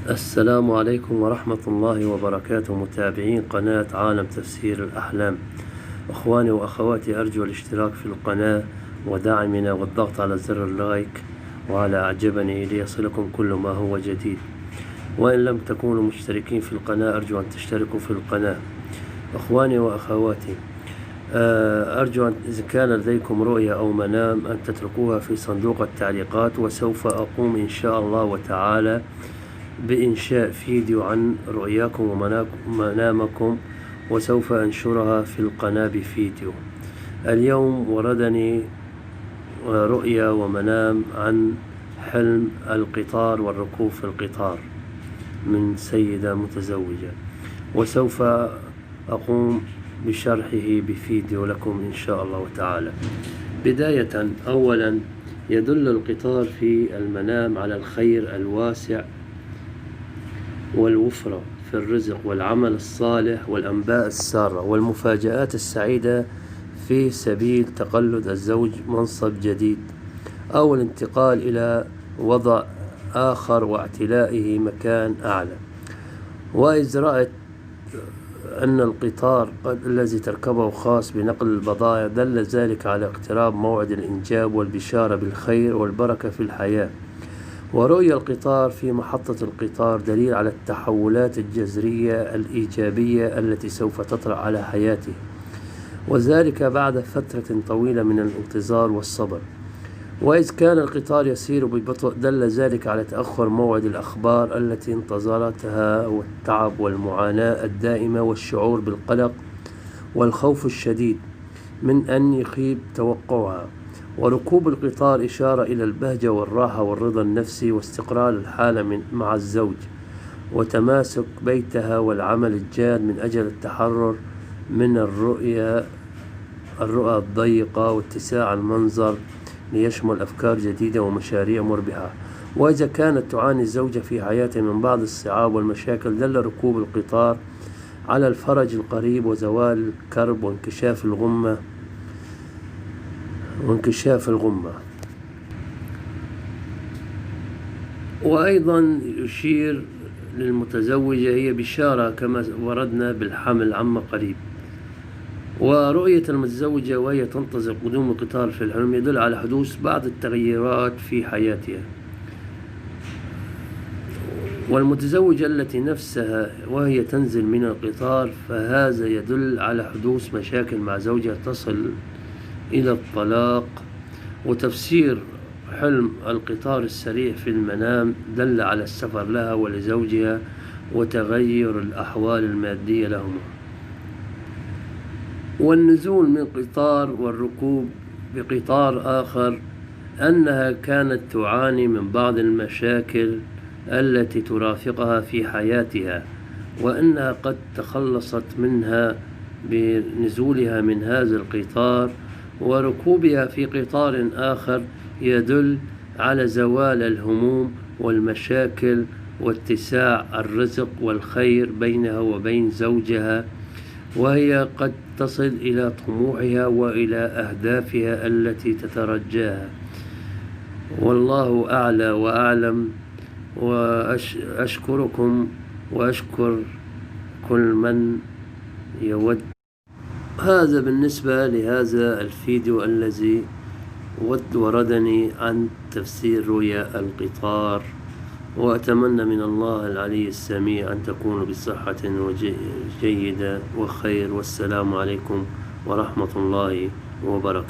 السلام عليكم ورحمة الله وبركاته، متابعين قناة عالم تفسير الأحلام. أخواني وأخواتي، أرجو الاشتراك في القناة ودعمنا والضغط على زر اللايك وعلى أعجبني ليصلكم كل ما هو جديد. وإن لم تكونوا مشتركين في القناة أرجو أن تشتركوا في القناة. أخواني وأخواتي، أرجو أن إذا كان لديكم رؤية أو منام أن تتركوها في صندوق التعليقات، وسوف أقوم إن شاء الله وتعالى بإنشاء فيديو عن رؤياكم ومنامكم، وسوف أنشرها في القناة بفيديو. اليوم وردني رؤيا ومنام عن حلم القطار والركوب في القطار من سيدة متزوجة، وسوف أقوم بشرحه بفيديو لكم إن شاء الله تعالى. بداية، أولا يدل القطار في المنام على الخير الواسع والوفرة في الرزق والعمل الصالح والأنباء السارة والمفاجآت السعيدة في سبيل تقلد الزوج منصب جديد أو الانتقال إلى وضع آخر واعتلائه مكان أعلى. وإذ رأت أن القطار الذي تركبه خاص بنقل البضائع دل ذلك على اقتراب موعد الإنجاب والبشارة بالخير والبركة في الحياة. ورؤيا القطار في محطة القطار دليل على التحولات الجذرية الإيجابية التي سوف تطرأ على حياته، وذلك بعد فترة طويلة من الانتظار والصبر. وإذ كان القطار يسير ببطء دل ذلك على تأخر موعد الأخبار التي انتظرتها والتعب والمعاناة الدائمة والشعور بالقلق والخوف الشديد من أن يخيب توقعها. وركوب القطار إشارة إلى البهجة والراحة والرضا النفسي واستقرار الحالة مع الزوج، وتماسك بيتها والعمل الجاد من أجل التحرر من الرؤى الضيقة واتساع المنظر ليشمل أفكار جديدة ومشاريع مربحة. وإذا كانت تعاني الزوجة في حياتها من بعض الصعاب والمشاكل دل ركوب القطار على الفرج القريب وزوال الكرب وانكشاف الغمة. وأيضا يشير للمتزوجة هي بشارة كما وردنا بالحمل عما قريب. ورؤية المتزوجة وهي تنتظر قدوم القطار في الحلم يدل على حدوث بعض التغيرات في حياتها. والمتزوجة التي نفسها وهي تنزل من القطار فهذا يدل على حدوث مشاكل مع زوجها تصل إلى الطلاق. وتفسير حلم القطار السريع في المنام دل على السفر لها ولزوجها وتغير الأحوال المادية لهما. والنزول من قطار والركوب بقطار آخر أنها كانت تعاني من بعض المشاكل التي ترافقها في حياتها، وأنها قد تخلصت منها بنزولها من هذا القطار. وركوبها في قطار آخر يدل على زوال الهموم والمشاكل واتساع الرزق والخير بينها وبين زوجها، وهي قد تصل إلى طموحها وإلى أهدافها التي تترجاها. والله أعلى وأعلم، وأشكركم وأشكر كل من يود. هذا بالنسبة لهذا الفيديو الذي وردني عن تفسير رؤيا القطار. وأتمنى من الله العلي السميع أن تكونوا بصحة جيدة وخير، والسلام عليكم ورحمة الله وبركاته.